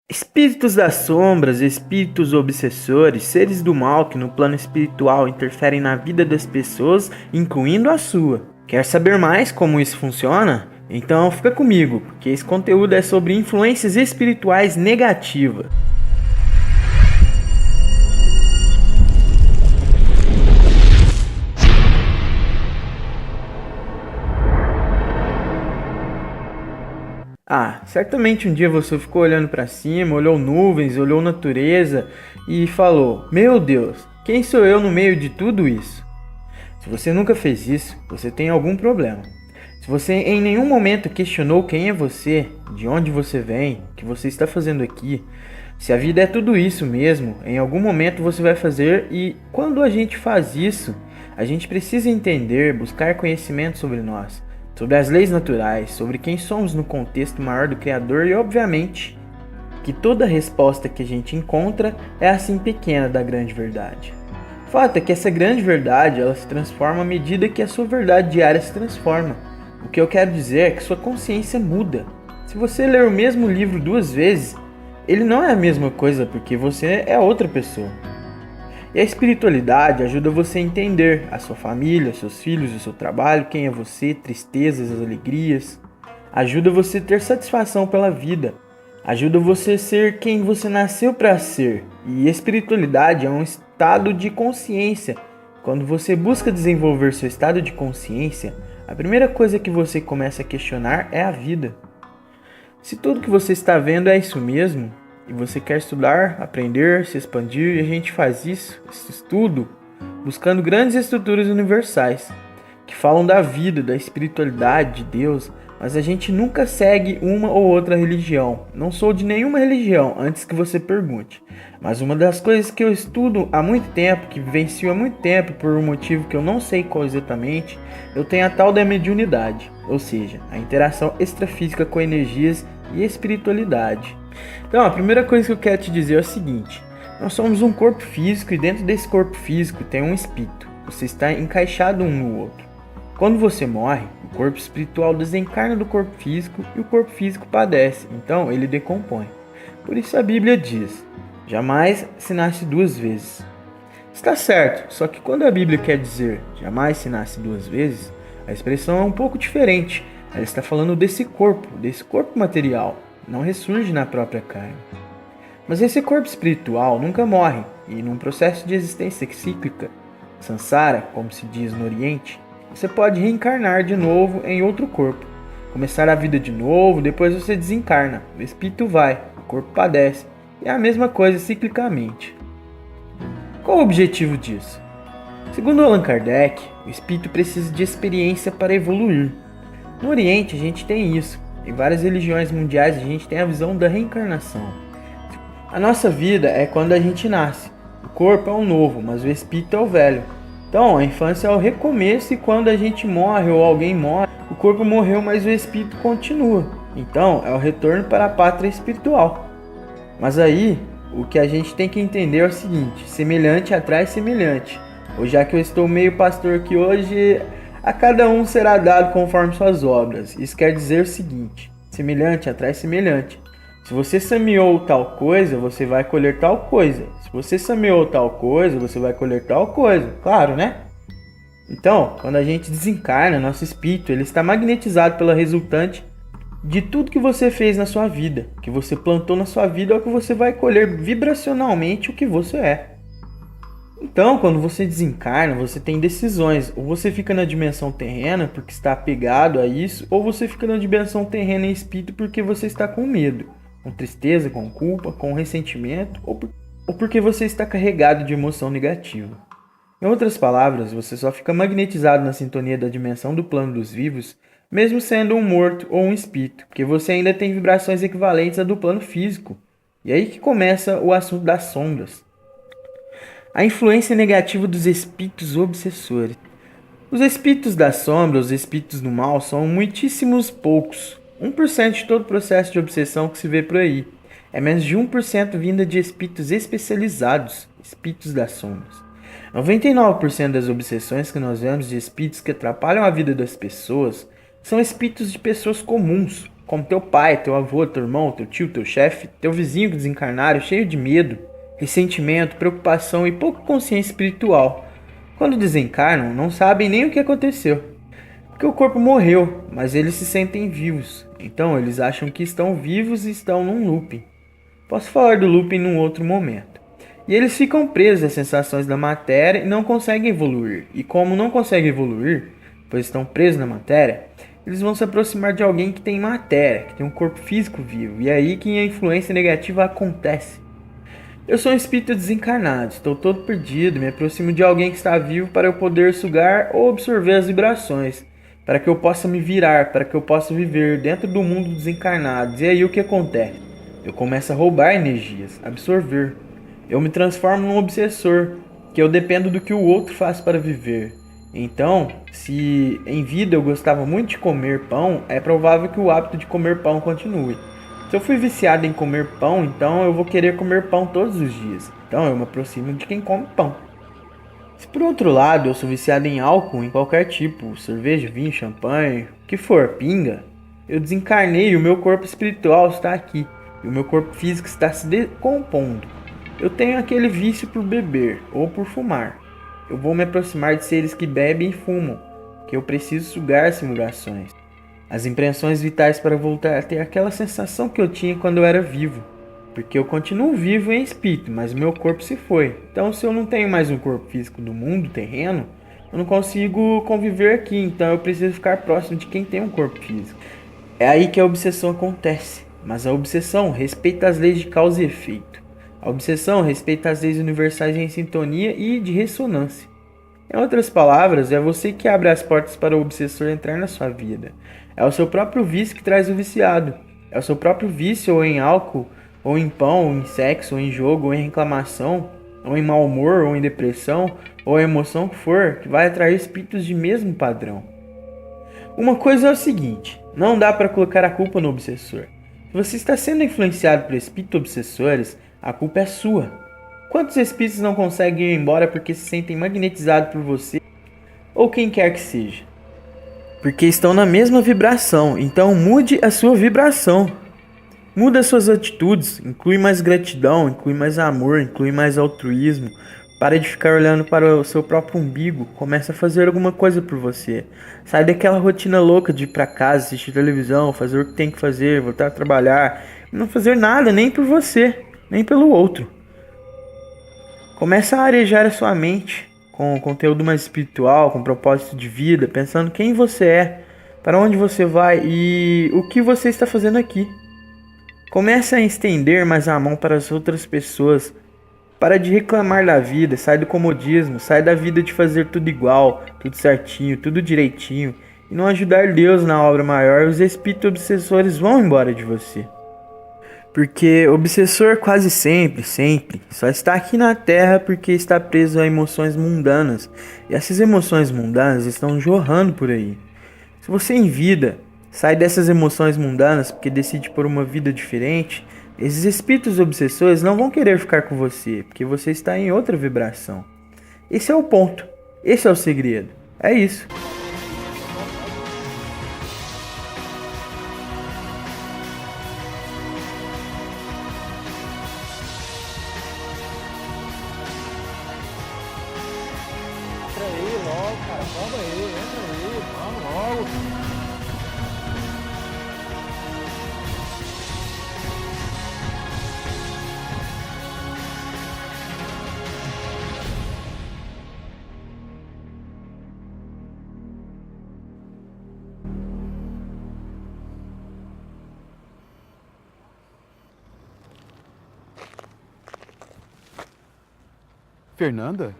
Espíritos das sombras, espíritos obsessores, seres do mal que no plano espiritual interferem na vida das pessoas, incluindo a sua. Quer saber mais como isso funciona? Então fica comigo, porque esse conteúdo é sobre influências espirituais negativas. Certamente um dia você ficou olhando para cima, olhou nuvens, olhou natureza e falou: Meu Deus, quem sou eu no meio de tudo isso? Se você nunca fez isso, você tem algum problema. Se você em nenhum momento questionou quem é você, de onde você vem, o que você está fazendo aqui, se a vida é tudo isso mesmo, em algum momento você vai fazer, e quando a gente faz isso, a gente precisa entender, buscar conhecimento sobre nós, sobre as leis naturais, sobre quem somos no contexto maior do Criador e, obviamente, que toda resposta que a gente encontra é assim pequena da grande verdade. O fato é que essa grande verdade ela se transforma à medida que a sua verdade diária se transforma. O que eu quero dizer é que sua consciência muda. Se você ler o mesmo livro 2 vezes, ele não é a mesma coisa porque você é outra pessoa. E a espiritualidade ajuda você a entender a sua família, seus filhos, o seu trabalho, quem é você, tristezas, as alegrias. Ajuda você a ter satisfação pela vida. Ajuda você a ser quem você nasceu para ser. E espiritualidade é um estado de consciência. Quando você busca desenvolver seu estado de consciência, a primeira coisa que você começa a questionar é a vida. Se tudo que você está vendo é isso mesmo, e você quer estudar, aprender, se expandir, e a gente faz isso, esse estudo, buscando grandes estruturas universais, que falam da vida, da espiritualidade, de Deus, mas a gente nunca segue uma ou outra religião. Não sou de nenhuma religião, antes que você pergunte. Mas uma das coisas que eu estudo há muito tempo, que vivencio há muito tempo, por um motivo que eu não sei qual exatamente, eu tenho a tal da mediunidade, ou seja, a interação extrafísica com energias e espiritualidade. Então, a primeira coisa que eu quero te dizer é o seguinte: nós somos um corpo físico e dentro desse corpo físico tem um espírito. Você está encaixado um no outro. Quando você morre, o corpo espiritual desencarna do corpo físico e o corpo físico padece, então ele decompõe. Por isso a Bíblia diz: jamais se nasce 2 vezes. Está certo, só que quando a Bíblia quer dizer jamais se nasce 2 vezes, a expressão é um pouco diferente. Ela está falando desse corpo material, não ressurge na própria carne. Mas esse corpo espiritual nunca morre, e num processo de existência cíclica, samsara, como se diz no Oriente, você pode reencarnar de novo em outro corpo, começar a vida de novo, depois você desencarna, o espírito vai, o corpo padece, e é a mesma coisa ciclicamente. Qual o objetivo disso? Segundo Allan Kardec, o espírito precisa de experiência para evoluir. No Oriente a gente tem isso, em várias religiões mundiais a gente tem a visão da reencarnação. A nossa vida é quando a gente nasce, o corpo é o novo, mas o espírito é o velho. Então, a infância é o recomeço e quando a gente morre ou alguém morre, o corpo morreu, mas o espírito continua. Então, é o retorno para a pátria espiritual. Mas aí, o que a gente tem que entender é o seguinte: semelhante atrai semelhante. Ou já que eu estou meio pastor aqui hoje, a cada um será dado conforme suas obras. Isso quer dizer o seguinte: semelhante atrai semelhante. Se você semeou tal coisa, você vai colher tal coisa. Se você semeou tal coisa, você vai colher tal coisa. Claro, né? Então, quando a gente desencarna, nosso espírito ele está magnetizado pela resultante de tudo que você fez na sua vida, que você plantou na sua vida, é o que você vai colher vibracionalmente o que você é. Então, quando você desencarna, você tem decisões. Ou você fica na dimensão terrena porque está apegado a isso, ou você fica na dimensão terrena em espírito porque você está com medo, com tristeza, com culpa, com ressentimento, ou porque você está carregado de emoção negativa. Em outras palavras, você só fica magnetizado na sintonia da dimensão do plano dos vivos, mesmo sendo um morto ou um espírito, porque você ainda tem vibrações equivalentes à do plano físico. E aí que começa o assunto das sombras. A influência negativa dos espíritos obsessores. Os espíritos da sombra, os espíritos do mal, são muitíssimos poucos. 1% de todo o processo de obsessão que se vê por aí. É menos de 1% vinda de espíritos especializados, espíritos das sombras. 99% das obsessões que nós vemos de espíritos que atrapalham a vida das pessoas são espíritos de pessoas comuns, como teu pai, teu avô, teu irmão, teu tio, teu chefe, teu vizinho que desencarnaram, cheio de medo, ressentimento, preocupação e pouca consciência espiritual. Quando desencarnam, não sabem nem o que aconteceu, porque o corpo morreu, mas eles se sentem vivos. Então eles acham que estão vivos e estão num looping. Posso falar do looping num outro momento. E eles ficam presos às sensações da matéria e não conseguem evoluir. E como não conseguem evoluir, pois estão presos na matéria, eles vão se aproximar de alguém que tem matéria, que tem um corpo físico vivo. E é aí que a influência negativa acontece. Eu sou um espírito desencarnado, estou todo perdido, me aproximo de alguém que está vivo para eu poder sugar ou absorver as vibrações, para que eu possa me virar, para que eu possa viver dentro do mundo dos encarnados. E aí o que acontece? Eu começo a roubar energias, absorver. Eu me transformo num obsessor, que eu dependo do que o outro faz para viver. Então, se em vida eu gostava muito de comer pão, é provável que o hábito de comer pão continue. Se eu fui viciado em comer pão, então eu vou querer comer pão todos os dias. Então eu me aproximo de quem come pão. Se por outro lado eu sou viciado em álcool em qualquer tipo, cerveja, vinho, champanhe, o que for, pinga, eu desencarnei e o meu corpo espiritual está aqui. E o meu corpo físico está se decompondo. Eu tenho aquele vício por beber ou por fumar. Eu vou me aproximar de seres que bebem e fumam, que eu preciso sugar simulações. As impressões vitais para voltar a ter aquela sensação que eu tinha quando eu era vivo. Porque eu continuo vivo em espírito, mas o meu corpo se foi. Então, se eu não tenho mais um corpo físico do mundo terreno, eu não consigo conviver aqui. Então, eu preciso ficar próximo de quem tem um corpo físico. É aí que a obsessão acontece. Mas a obsessão respeita as leis de causa e efeito. A obsessão respeita as leis universais em sintonia e de ressonância. Em outras palavras, é você que abre as portas para o obsessor entrar na sua vida. É o seu próprio vício que traz o viciado. É o seu próprio vício ou em álcool, ou em pão, ou em sexo, ou em jogo, ou em reclamação, ou em mau humor, ou em depressão, ou a emoção que for, que vai atrair espíritos de mesmo padrão. Uma coisa é o seguinte, não dá para colocar a culpa no obsessor. Se você está sendo influenciado por espíritos obsessores, a culpa é sua. Quantos espíritos não conseguem ir embora porque se sentem magnetizados por você ou quem quer que seja? Porque estão na mesma vibração, então mude a sua vibração. Muda as suas atitudes, inclui mais gratidão, inclui mais amor, inclui mais altruísmo. Para de ficar olhando para o seu próprio umbigo, começa a fazer alguma coisa por você. Sai daquela rotina louca de ir para casa, assistir televisão, fazer o que tem que fazer, voltar a trabalhar, não fazer nada nem por você, nem pelo outro. Começa a arejar a sua mente com conteúdo mais espiritual, com propósito de vida, pensando quem você é, para onde você vai e o que você está fazendo aqui. Comece a estender mais a mão para as outras pessoas. Para de reclamar da vida, sai do comodismo, sai da vida de fazer tudo igual, tudo certinho, tudo direitinho e não ajudar Deus na obra maior, os espíritos obsessores vão embora de você. Porque o obsessor quase sempre, só está aqui na Terra porque está preso a emoções mundanas. E essas emoções mundanas estão jorrando por aí. Se você em vida sai dessas emoções mundanas porque decide por uma vida diferente, esses espíritos obsessores não vão querer ficar com você, porque você está em outra vibração. Esse é o ponto. Esse é o segredo. É isso. Entra aí logo, cara. Vamos aí, entra aí, vamos logo. Fernanda?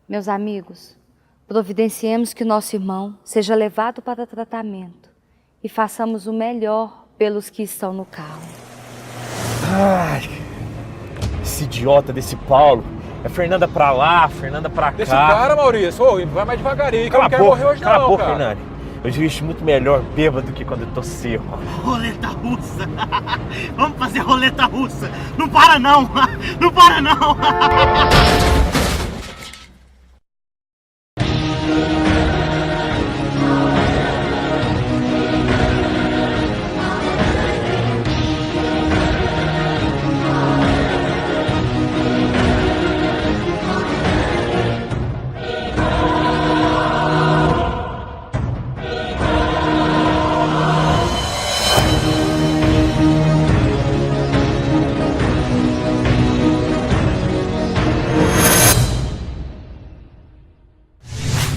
Meus amigos, providenciemos que nosso irmão seja levado para tratamento e façamos o melhor pelos que estão no carro. Ai, esse idiota desse Paulo. É Fernanda pra lá, Fernanda pra cá. Deixa o cara, Maurício. Ô, vai mais devagarinho, que eu não quero morrer hoje cala não, a boca, cara. Hernani. Eu dirijo muito melhor bêbado do que quando eu tô seco. Roleta russa! Vamos fazer roleta russa! Não para não! Não para não!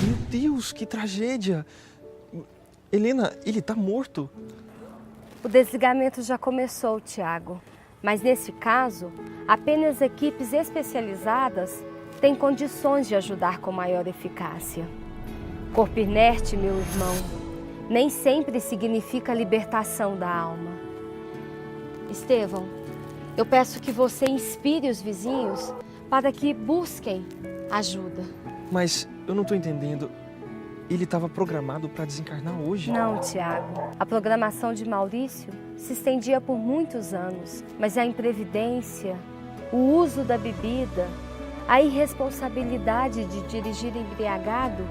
Meu Deus, que tragédia! Helena, ele tá morto. O desligamento já começou, Tiago. Mas nesse caso, apenas equipes especializadas têm condições de ajudar com maior eficácia. Corpo inerte, meu irmão, nem sempre significa libertação da alma. Estevão, eu peço que você inspire os vizinhos para que busquem ajuda. Mas eu não tô entendendo. Ele estava programado para desencarnar hoje? Não, Tiago. A programação de Maurício se estendia por muitos anos, mas a imprevidência, o uso da bebida, a irresponsabilidade de dirigir embriagado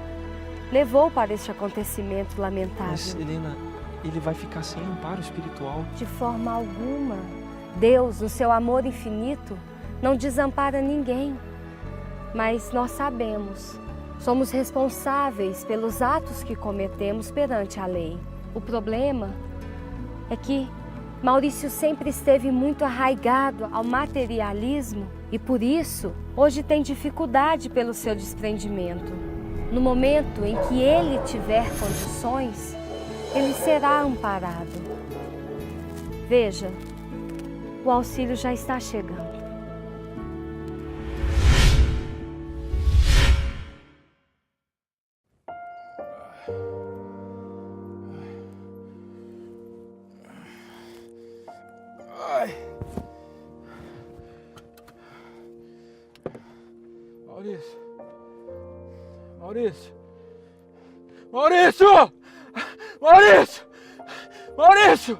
levou para este acontecimento lamentável. Mas, Helena, ele vai ficar sem amparo espiritual. De forma alguma. Deus, no seu amor infinito, não desampara ninguém. Mas nós sabemos, somos responsáveis pelos atos que cometemos perante a lei. O problema é que Maurício sempre esteve muito arraigado ao materialismo e, por isso, hoje tem dificuldade pelo seu desprendimento. No momento em que ele tiver condições, ele será amparado. Veja, o auxílio já está chegando. Ai. Maurício. Maurício. Maurício! Maurício! Maurício!